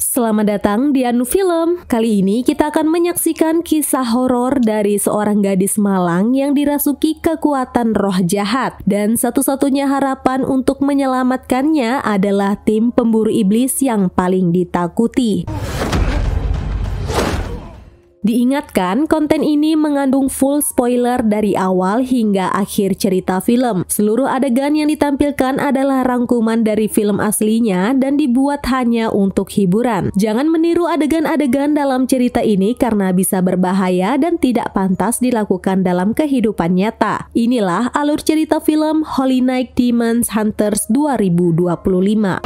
Selamat datang di Anu Film. Kali ini kita akan menyaksikan kisah horor dari seorang gadis malang yang dirasuki kekuatan roh jahat. Dan satu-satunya harapan untuk menyelamatkannya adalah tim pemburu iblis yang paling ditakuti. Diingatkan, konten ini mengandung full spoiler dari awal hingga akhir cerita film. Seluruh adegan yang ditampilkan adalah rangkuman dari film aslinya dan dibuat hanya untuk hiburan. Jangan meniru adegan-adegan dalam cerita ini karena bisa berbahaya dan tidak pantas dilakukan dalam kehidupan nyata. Inilah alur cerita film Holy Night Demon Hunters 2025.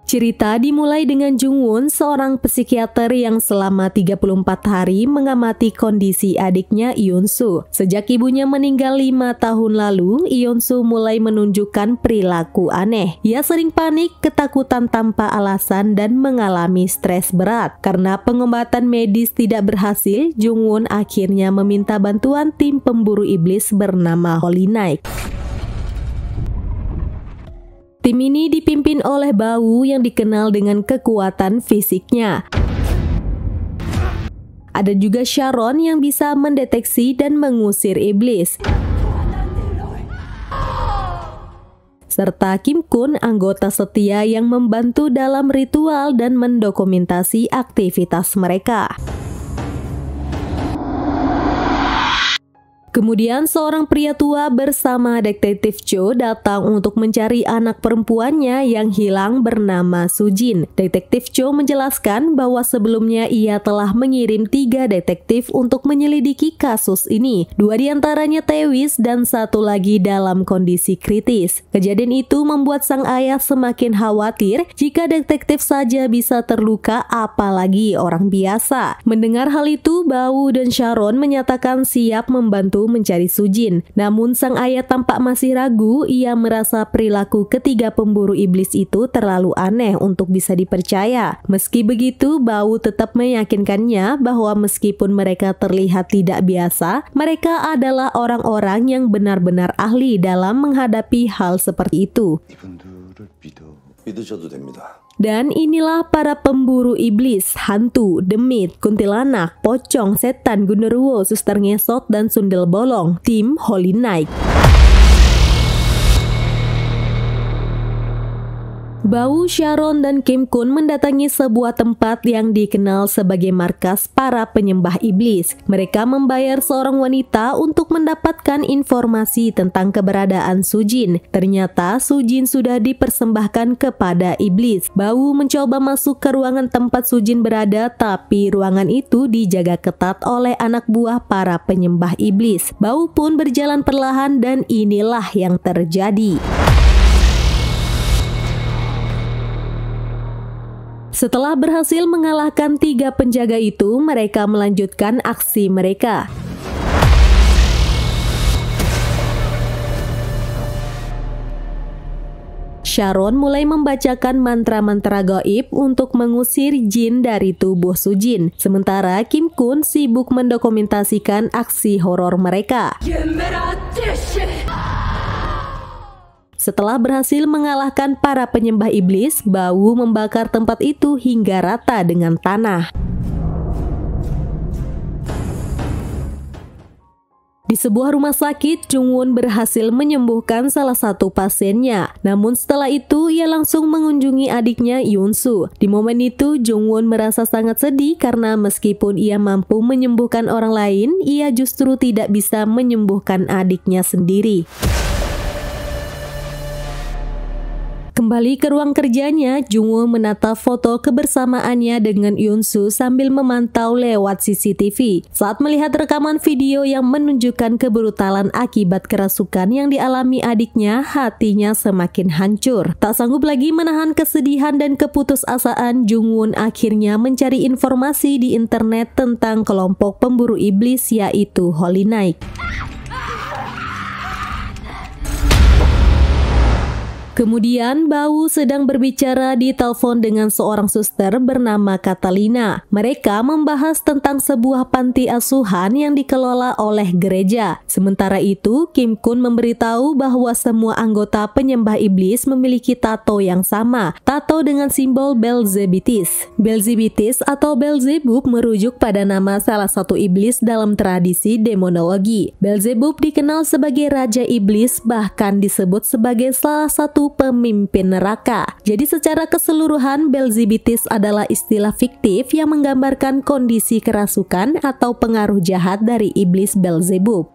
Cerita dimulai dengan Jungwon, seorang psikiater yang selama 34 hari mengamati kondisi adiknya Yeonsu. Sejak ibunya meninggal 5 tahun lalu, Yeonsu mulai menunjukkan perilaku aneh. Ia sering panik, ketakutan tanpa alasan, dan mengalami stres berat. Karena pengobatan medis tidak berhasil, Jungwon akhirnya meminta bantuan tim pemburu iblis bernama Holy Night. Tim ini dipimpin oleh Bau yang dikenal dengan kekuatan fisiknya. Ada juga Sharon yang bisa mendeteksi dan mengusir iblis. Serta Kim Kun, anggota setia yang membantu dalam ritual dan mendokumentasi aktivitas mereka. Kemudian seorang pria tua bersama detektif Cho datang untuk mencari anak perempuannya yang hilang bernama Sujin. Detektif Cho menjelaskan bahwa sebelumnya ia telah mengirim 3 detektif untuk menyelidiki kasus ini. 2 diantaranya tewas dan 1 lagi dalam kondisi kritis. Kejadian itu membuat sang ayah semakin khawatir jika detektif saja bisa terluka, apalagi orang biasa. Mendengar hal itu, Bau dan Sharon menyatakan siap membantu mencari Sujin. Namun sang ayah tampak masih ragu. Ia merasa perilaku ketiga pemburu iblis itu terlalu aneh untuk bisa dipercaya. Meski begitu, Bau tetap meyakinkannya bahwa meskipun mereka terlihat tidak biasa, mereka adalah orang-orang yang benar-benar ahli dalam menghadapi hal seperti itu. Dan inilah para pemburu iblis, hantu, demit, kuntilanak, pocong, setan, genderuwo, suster ngesot, dan sundel bolong, tim Holy Night. Bau, Sharon, dan Kim Kun mendatangi sebuah tempat yang dikenal sebagai markas para penyembah iblis. Mereka membayar seorang wanita untuk mendapatkan informasi tentang keberadaan Sujin. Ternyata Sujin sudah dipersembahkan kepada iblis. Bau mencoba masuk ke ruangan tempat Sujin berada, tapi ruangan itu dijaga ketat oleh anak buah para penyembah iblis. Bau pun berjalan perlahan dan inilah yang terjadi. Setelah berhasil mengalahkan 3 penjaga itu, mereka melanjutkan aksi mereka. Sharon mulai membacakan mantra-mantra gaib untuk mengusir jin dari tubuh Sujin. Sementara Kim Kun sibuk mendokumentasikan aksi horor mereka. Setelah berhasil mengalahkan para penyembah iblis, Bau membakar tempat itu hingga rata dengan tanah. Di sebuah rumah sakit, Jungwon berhasil menyembuhkan salah satu pasiennya. Namun setelah itu, ia langsung mengunjungi adiknya Yeonsu. Di momen itu, Jungwon merasa sangat sedih karena meskipun ia mampu menyembuhkan orang lain, ia justru tidak bisa menyembuhkan adiknya sendiri. Kembali ke ruang kerjanya, Jungwon menata foto kebersamaannya dengan Yeonsu sambil memantau lewat CCTV. Saat melihat rekaman video yang menunjukkan kebrutalan akibat kerasukan yang dialami adiknya, hatinya semakin hancur. Tak sanggup lagi menahan kesedihan dan keputusasaan, Jungwon akhirnya mencari informasi di internet tentang kelompok pemburu iblis yaitu Holy Night. Kemudian Bau sedang berbicara di telepon dengan seorang suster bernama Catalina. Mereka membahas tentang sebuah panti asuhan yang dikelola oleh gereja. Sementara itu, Kim Kun memberitahu bahwa semua anggota penyembah iblis memiliki tato yang sama, tato dengan simbol Belzebitis. Belzebitis atau Belzebub merujuk pada nama salah satu iblis dalam tradisi demonologi. Belzebub dikenal sebagai raja iblis, bahkan disebut sebagai salah satu pemimpin neraka. Jadi secara keseluruhan Belzebitis adalah istilah fiktif yang menggambarkan kondisi kerasukan atau pengaruh jahat dari iblis Belzebub.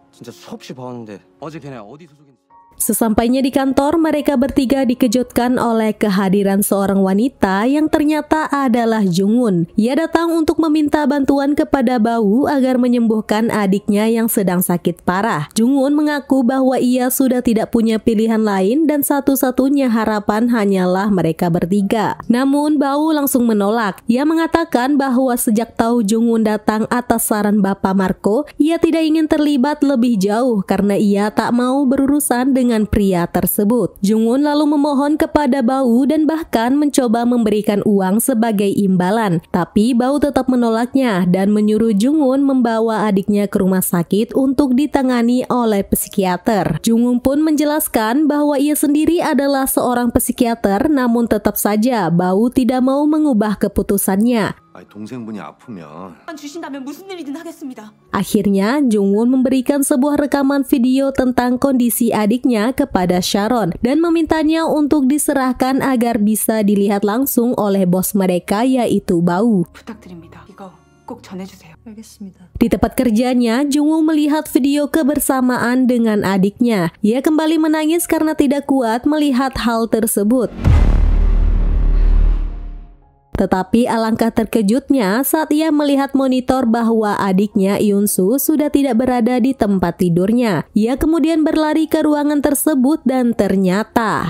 Sesampainya di kantor, mereka bertiga dikejutkan oleh kehadiran seorang wanita yang ternyata adalah Jung-won. Ia datang untuk meminta bantuan kepada Bau agar menyembuhkan adiknya yang sedang sakit parah. Jung-won mengaku bahwa ia sudah tidak punya pilihan lain dan satu-satunya harapan hanyalah mereka bertiga. Namun Bau langsung menolak. Ia mengatakan bahwa sejak tahu Jung-won datang atas saran Bapak Marco, ia tidak ingin terlibat lebih jauh karena ia tak mau berurusan dengan pria tersebut. Jung-won lalu memohon kepada Bau dan bahkan mencoba memberikan uang sebagai imbalan. Tapi Bau tetap menolaknya dan menyuruh Jung-won membawa adiknya ke rumah sakit untuk ditangani oleh psikiater. Jung-won pun menjelaskan bahwa ia sendiri adalah seorang psikiater, namun tetap saja Bau tidak mau mengubah keputusannya. Akhirnya, Jung-won memberikan sebuah rekaman video tentang kondisi adiknya kepada Sharon dan memintanya untuk diserahkan agar bisa dilihat langsung oleh bos mereka, yaitu Bau. Di tempat kerjanya, Jung-won melihat video kebersamaan dengan adiknya. Ia kembali menangis karena tidak kuat melihat hal tersebut. Tetapi alangkah terkejutnya saat ia melihat monitor bahwa adiknya Yoon-soo sudah tidak berada di tempat tidurnya. Ia kemudian berlari ke ruangan tersebut dan ternyata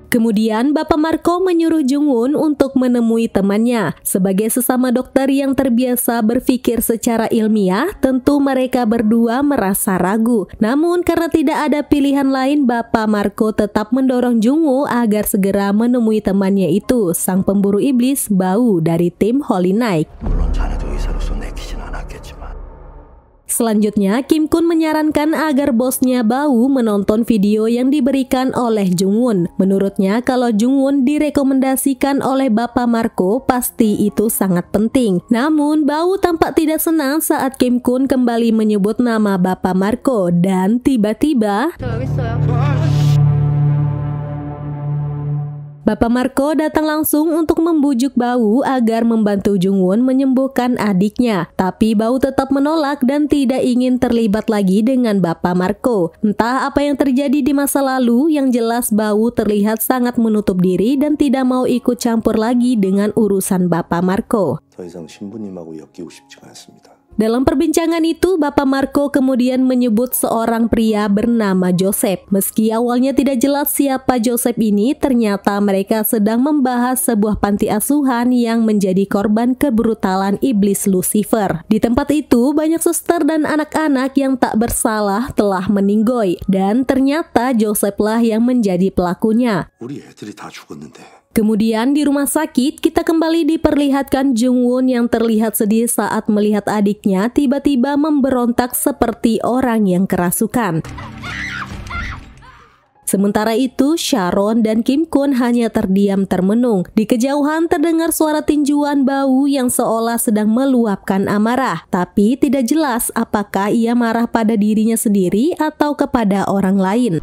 kemudian Bapak Marco menyuruh Jung-won untuk menemui temannya. Sebagai sesama dokter yang terbiasa berpikir secara ilmiah, tentu mereka berdua merasa ragu. Namun karena tidak ada pilihan lain, Bapak Marco tetap mendorong Jung-won agar segera menemui temannya itu, sang pemburu iblis Bau dari tim Holy Knight. Selanjutnya, Kim Kun menyarankan agar bosnya Bau menonton video yang diberikan oleh Jung-won. Menurutnya, kalau Jung-won direkomendasikan oleh Bapak Marco, pasti itu sangat penting. Namun, Bau tampak tidak senang saat Kim Kun kembali menyebut nama Bapak Marco dan tiba-tiba Bapak Marco datang langsung untuk membujuk Bau agar membantu Jung-won menyembuhkan adiknya. Tapi Bau tetap menolak dan tidak ingin terlibat lagi dengan Bapak Marco. Entah apa yang terjadi di masa lalu, yang jelas Bau terlihat sangat menutup diri dan tidak mau ikut campur lagi dengan urusan Bapak Marco. Dalam perbincangan itu, Bapak Marco kemudian menyebut seorang pria bernama Joseph. Meski awalnya tidak jelas siapa Joseph ini, ternyata mereka sedang membahas sebuah panti asuhan yang menjadi korban kebrutalan iblis Lucifer. Di tempat itu, banyak suster dan anak-anak yang tak bersalah telah meninggoy, dan ternyata Joseph lah yang menjadi pelakunya. Kemudian di rumah sakit, kita kembali diperlihatkan Jung-won yang terlihat sedih saat melihat adiknya tiba-tiba memberontak seperti orang yang kerasukan. Sementara itu, Sharon dan Kim Kun hanya terdiam termenung. Di kejauhan terdengar suara tinjuan Bau yang seolah sedang meluapkan amarah. Tapi tidak jelas apakah ia marah pada dirinya sendiri atau kepada orang lain.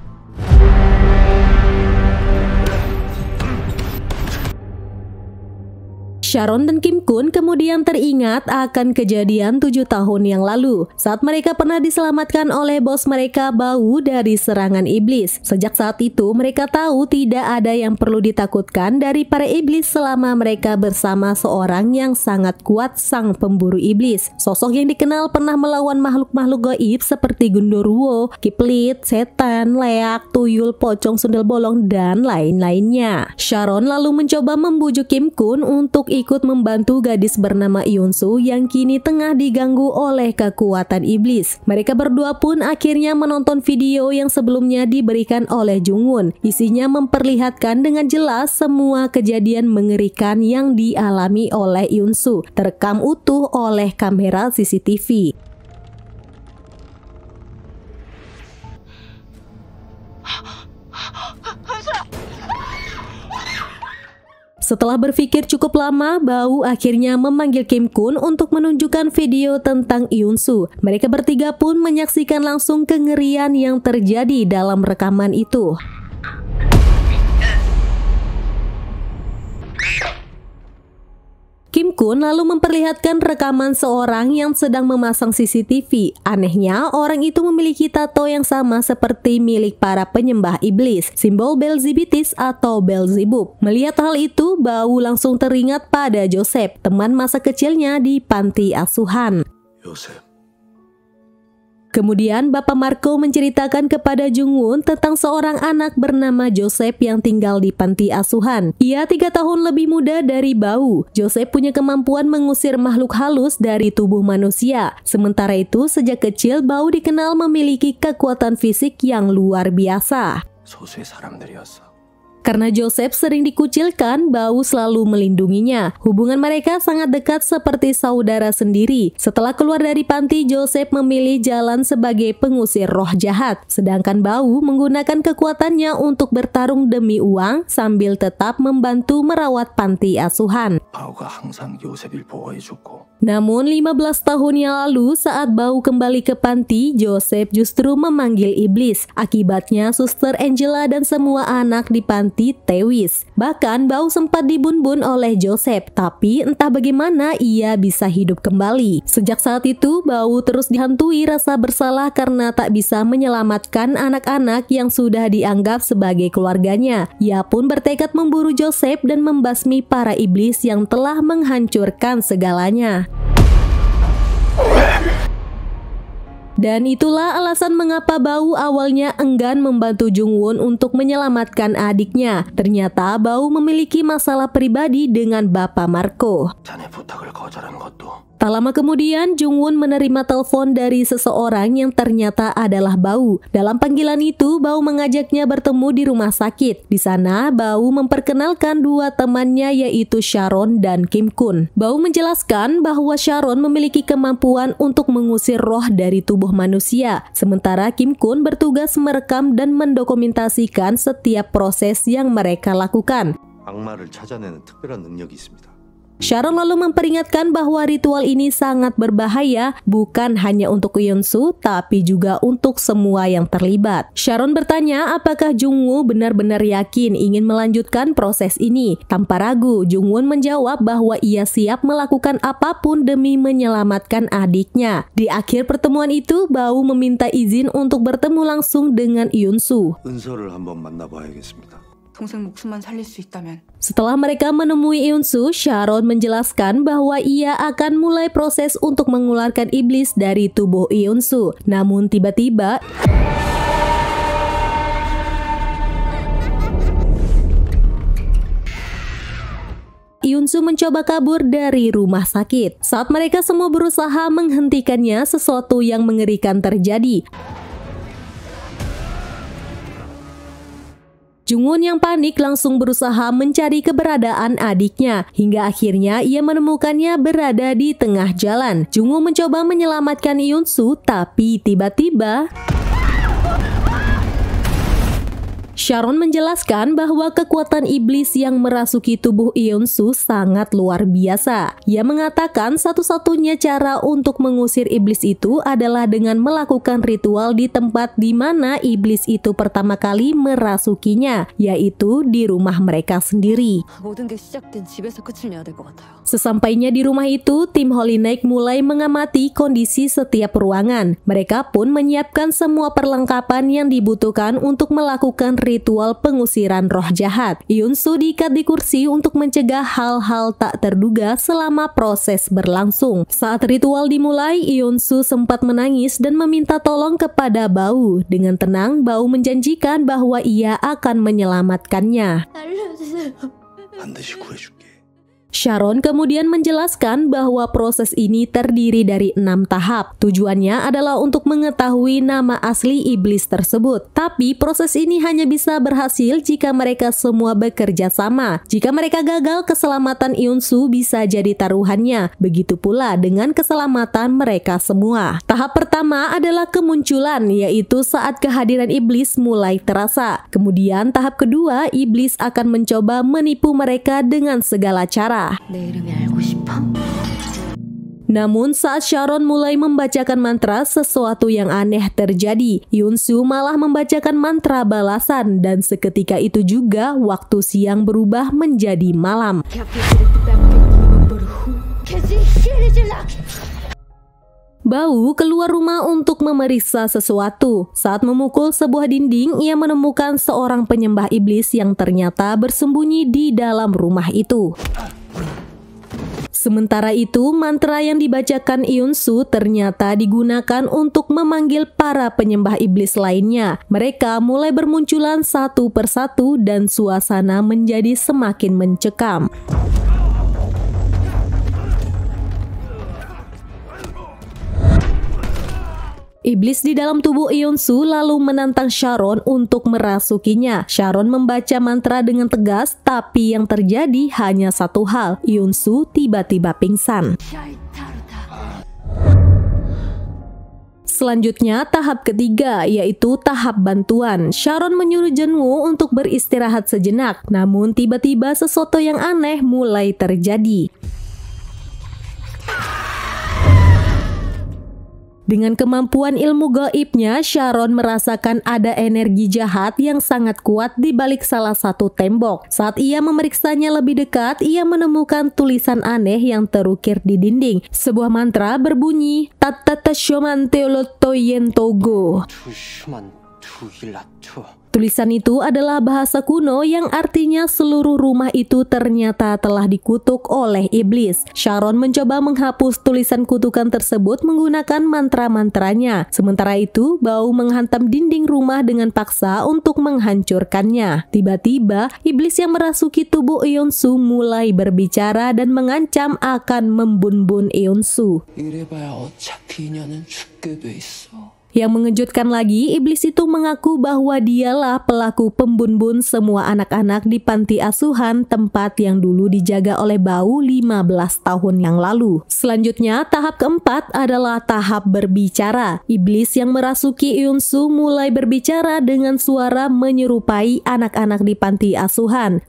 Sharon dan Kim Kun kemudian teringat akan kejadian 7 tahun yang lalu saat mereka pernah diselamatkan oleh bos mereka Bau dari serangan iblis. Sejak saat itu mereka tahu tidak ada yang perlu ditakutkan dari para iblis selama mereka bersama seorang yang sangat kuat, sang pemburu iblis. Sosok yang dikenal pernah melawan makhluk-makhluk gaib seperti Gundurwo, Kiplit, setan, leak, tuyul, pocong, sundel bolong, dan lain-lainnya. Sharon lalu mencoba membujuk Kim Kun untuk ikut ikut membantu gadis bernama Yoonsu yang kini tengah diganggu oleh kekuatan iblis. Mereka berdua pun akhirnya menonton video yang sebelumnya diberikan oleh Jungwon. Isinya memperlihatkan dengan jelas semua kejadian mengerikan yang dialami oleh Yoonsu, terekam utuh oleh kamera CCTV. Setelah berpikir cukup lama, Bau akhirnya memanggil Kim Kun untuk menunjukkan video tentang Yoonsu. Mereka bertiga pun menyaksikan langsung kengerian yang terjadi dalam rekaman itu. Kim Kun lalu memperlihatkan rekaman seorang yang sedang memasang CCTV. Anehnya, orang itu memiliki tato yang sama seperti milik para penyembah iblis, simbol Belzebitis atau Beelzebub. Melihat hal itu, Bau langsung teringat pada Joseph, teman masa kecilnya di panti asuhan. Kemudian Bapak Marco menceritakan kepada Jungwon tentang seorang anak bernama Joseph yang tinggal di panti asuhan. Ia 3 tahun lebih muda dari Bau. Joseph punya kemampuan mengusir makhluk halus dari tubuh manusia. Sementara itu, sejak kecil Bau dikenal memiliki kekuatan fisik yang luar biasa. Karena Joseph sering dikucilkan, Bau selalu melindunginya. Hubungan mereka sangat dekat seperti saudara sendiri. Setelah keluar dari panti, Joseph memilih jalan sebagai pengusir roh jahat. Sedangkan Bau menggunakan kekuatannya untuk bertarung demi uang sambil tetap membantu merawat panti asuhan. Namun 15 tahun yang lalu saat Bau kembali ke panti, Joseph justru memanggil iblis. Akibatnya Suster Angela dan semua anak di panti tewas. Bahkan Bau sempat dibun-bun oleh Joseph, tapi entah bagaimana ia bisa hidup kembali. Sejak saat itu, Bau terus dihantui rasa bersalah karena tak bisa menyelamatkan anak-anak yang sudah dianggap sebagai keluarganya. Ia pun bertekad memburu Joseph dan membasmi para iblis yang telah menghancurkan segalanya. Dan itulah alasan mengapa Bau awalnya enggan membantu Jungwon untuk menyelamatkan adiknya. Ternyata Bau memiliki masalah pribadi dengan Bapak Marco. Tak lama kemudian, Jungwon menerima telepon dari seseorang yang ternyata adalah Bau. Dalam panggilan itu, Bau mengajaknya bertemu di rumah sakit. Di sana, Bau memperkenalkan 2 temannya yaitu Sharon dan Kim Kun. Bau menjelaskan bahwa Sharon memiliki kemampuan untuk mengusir roh dari tubuh manusia, sementara Kim Kun bertugas merekam dan mendokumentasikan setiap proses yang mereka lakukan. 악마를 찾아내는 특별한 능력이 있습니다. Sharon lalu memperingatkan bahwa ritual ini sangat berbahaya, bukan hanya untuk Yoonsu, tapi juga untuk semua yang terlibat. Sharon bertanya apakah Jungwoo benar-benar yakin ingin melanjutkan proses ini. Tanpa ragu, Jungwon menjawab bahwa ia siap melakukan apapun demi menyelamatkan adiknya. Di akhir pertemuan itu, Bau meminta izin untuk bertemu langsung dengan Yoonsu. 은서를 한번 만나봐야겠습니다. 동생 목숨만 살릴 수 있다면. Setelah mereka menemui Yoonsu, Sharon menjelaskan bahwa ia akan mulai proses untuk mengeluarkan iblis dari tubuh Yoonsu. Namun tiba-tiba Yoonsu mencoba kabur dari rumah sakit. Saat mereka semua berusaha menghentikannya, sesuatu yang mengerikan terjadi. Jungwon yang panik langsung berusaha mencari keberadaan adiknya, hingga akhirnya ia menemukannya berada di tengah jalan. Jungwon mencoba menyelamatkan Yoonsu, tapi tiba-tiba Sharon menjelaskan bahwa kekuatan iblis yang merasuki tubuh Yoonsu sangat luar biasa. Ia mengatakan satu-satunya cara untuk mengusir iblis itu adalah dengan melakukan ritual di tempat di mana iblis itu pertama kali merasukinya, yaitu di rumah mereka sendiri. 모든 게 시작된 집에서 끝을 내야 될 것 같아요. Sesampainya di rumah itu, tim Holy Knight mulai mengamati kondisi setiap ruangan. Mereka pun menyiapkan semua perlengkapan yang dibutuhkan untuk melakukan ritual pengusiran roh jahat. Yoonsu diikat di kursi untuk mencegah hal-hal tak terduga selama proses berlangsung. Saat ritual dimulai, Yoonsu sempat menangis dan meminta tolong kepada Bau. Dengan tenang, Bau menjanjikan bahwa ia akan menyelamatkannya. 반드시 구해줄게. Sharon kemudian menjelaskan bahwa proses ini terdiri dari 6 tahap. Tujuannya adalah untuk mengetahui nama asli iblis tersebut. Tapi proses ini hanya bisa berhasil jika mereka semua bekerja sama. Jika mereka gagal, keselamatan Eun-soo bisa jadi taruhannya. Begitu pula dengan keselamatan mereka semua. Tahap pertama adalah kemunculan, yaitu saat kehadiran iblis mulai terasa. Kemudian tahap kedua, iblis akan mencoba menipu mereka dengan segala cara. 내 이름이 알고 싶어? Namun saat Sharon mulai membacakan mantra, sesuatu yang aneh terjadi. Eun-soo malah membacakan mantra balasan dan seketika itu juga waktu siang berubah menjadi malam. Bau keluar rumah untuk memeriksa sesuatu. Saat memukul sebuah dinding, ia menemukan seorang penyembah iblis yang ternyata bersembunyi di dalam rumah itu. Sementara itu, mantra yang dibacakan Eun-soo ternyata digunakan untuk memanggil para penyembah iblis lainnya. Mereka mulai bermunculan satu persatu dan suasana menjadi semakin mencekam. Iblis di dalam tubuh Eun-soo lalu menantang Sharon untuk merasukinya. Sharon membaca mantra dengan tegas, tapi yang terjadi hanya satu hal. Eun-soo tiba-tiba pingsan. Selanjutnya tahap ketiga, yaitu tahap bantuan. Sharon menyuruh Jeon-woo untuk beristirahat sejenak. Namun tiba-tiba sesuatu yang aneh mulai terjadi. Dengan kemampuan ilmu gaibnya, Sharon merasakan ada energi jahat yang sangat kuat di balik salah satu tembok. Saat ia memeriksanya lebih dekat, ia menemukan tulisan aneh yang terukir di dinding. Sebuah mantra berbunyi, Tatatashyoman teoloto yentogo. Tulisan itu adalah bahasa kuno yang artinya seluruh rumah itu ternyata telah dikutuk oleh iblis. Sharon mencoba menghapus tulisan kutukan tersebut menggunakan mantra-mantranya. Sementara itu, bau menghantam dinding rumah dengan paksa untuk menghancurkannya. Tiba-tiba, iblis yang merasuki tubuh Eun-soo mulai berbicara dan mengancam akan membunbun Eun-soo. Yang mengejutkan lagi, iblis itu mengaku bahwa dialah pelaku pembunbun semua anak-anak di panti asuhan, tempat yang dulu dijaga oleh Bau 15 tahun yang lalu. Selanjutnya, tahap keempat adalah tahap berbicara. Iblis yang merasuki Eun-soo mulai berbicara dengan suara menyerupai anak-anak di panti asuhan.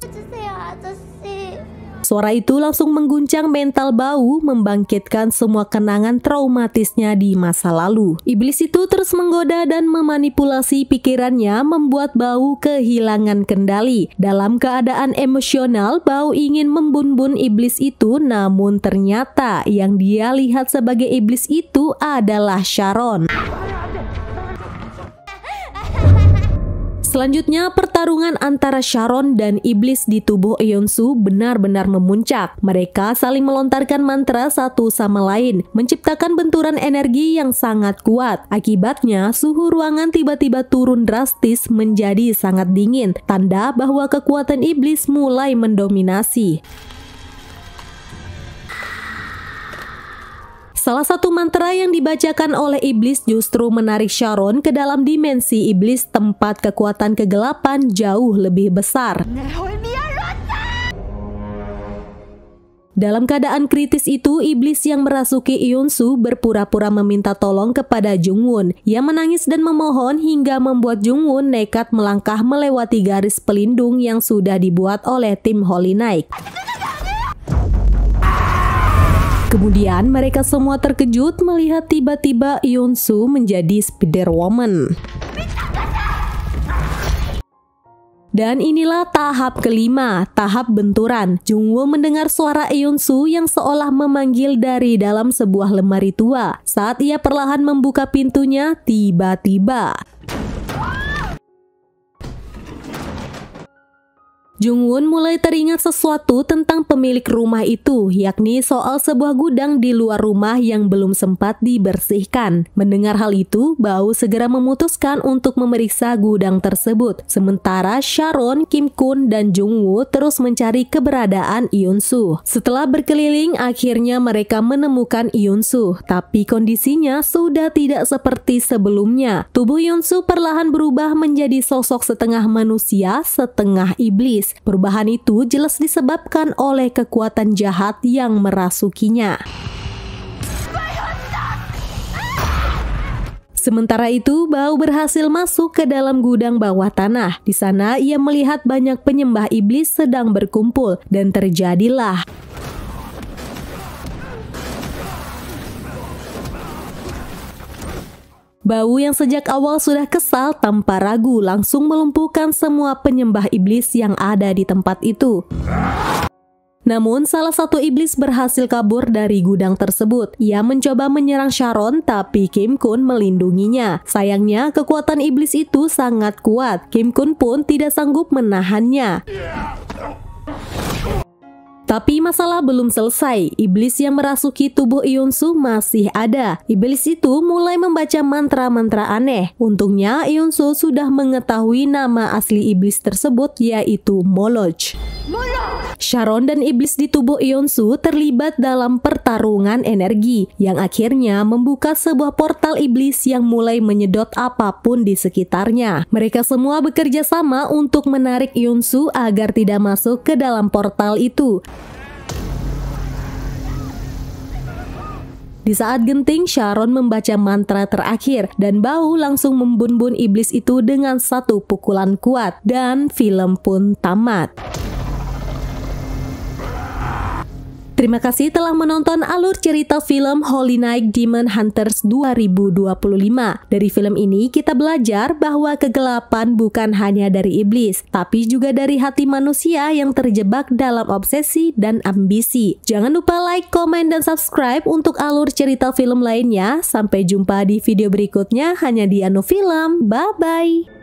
Suara itu langsung mengguncang mental Bau, membangkitkan semua kenangan traumatisnya di masa lalu. Iblis itu terus menggoda dan memanipulasi pikirannya, membuat Bau kehilangan kendali. Dalam keadaan emosional, Bau ingin membunbun iblis itu, namun ternyata yang dia lihat sebagai iblis itu adalah Sharon. Selanjutnya, pertarungan antara Sharon dan iblis di tubuh Eun-soo benar-benar memuncak. Mereka saling melontarkan mantra satu sama lain, menciptakan benturan energi yang sangat kuat. Akibatnya, suhu ruangan tiba-tiba turun drastis menjadi sangat dingin, tanda bahwa kekuatan iblis mulai mendominasi. Salah satu mantra yang dibacakan oleh iblis justru menarik Sharon ke dalam dimensi iblis, tempat kekuatan kegelapan jauh lebih besar. Dalam keadaan kritis itu, iblis yang merasuki Eun-soo berpura-pura meminta tolong kepada Jung-won. Ia menangis dan memohon hingga membuat Jung-won nekat melangkah melewati garis pelindung yang sudah dibuat oleh tim Holy Knight. Kemudian mereka semua terkejut melihat tiba-tiba Eun-soo menjadi Spider-Woman. Dan inilah tahap kelima, tahap benturan. Jung-woo mendengar suara Eun-soo yang seolah memanggil dari dalam sebuah lemari tua. Saat ia perlahan membuka pintunya, tiba-tiba Jungwon mulai teringat sesuatu tentang pemilik rumah itu, yakni soal sebuah gudang di luar rumah yang belum sempat dibersihkan. Mendengar hal itu, Bao segera memutuskan untuk memeriksa gudang tersebut. Sementara Sharon, Kim Kun, dan Jungwoo terus mencari keberadaan Yoon-soo. Setelah berkeliling, akhirnya mereka menemukan Yoon-soo, tapi kondisinya sudah tidak seperti sebelumnya. Tubuh Yoon-soo perlahan berubah menjadi sosok setengah manusia, setengah iblis. Perubahan itu jelas disebabkan oleh kekuatan jahat yang merasukinya. Sementara itu, Bao berhasil masuk ke dalam gudang bawah tanah. Di sana, ia melihat banyak penyembah iblis sedang berkumpul, dan terjadilah Bao yang sejak awal sudah kesal tanpa ragu langsung melumpuhkan semua penyembah iblis yang ada di tempat itu. Namun, salah satu iblis berhasil kabur dari gudang tersebut. Ia mencoba menyerang Sharon, tapi Kim Kun melindunginya. Sayangnya, kekuatan iblis itu sangat kuat. Kim Kun pun tidak sanggup menahannya. Tapi masalah belum selesai. Iblis yang merasuki tubuh Yoon-soo masih ada. Iblis itu mulai membaca mantra-mantra aneh. Untungnya Yoon-soo sudah mengetahui nama asli iblis tersebut, yaitu Moloch. Sharon dan iblis di tubuh Yoon-soo terlibat dalam pertarungan energi yang akhirnya membuka sebuah portal iblis yang mulai menyedot apapun di sekitarnya. Mereka semua bekerja sama untuk menarik Yoon-soo agar tidak masuk ke dalam portal itu. Di saat genting, Sharon membaca mantra terakhir dan Bao langsung membun-bun iblis itu dengan satu pukulan kuat dan film pun tamat. Terima kasih telah menonton alur cerita film Holy Night Demon Hunters 2025. Dari film ini kita belajar bahwa kegelapan bukan hanya dari iblis, tapi juga dari hati manusia yang terjebak dalam obsesi dan ambisi. Jangan lupa like, komen, dan subscribe untuk alur cerita film lainnya. Sampai jumpa di video berikutnya hanya di Anu Film. Bye-bye!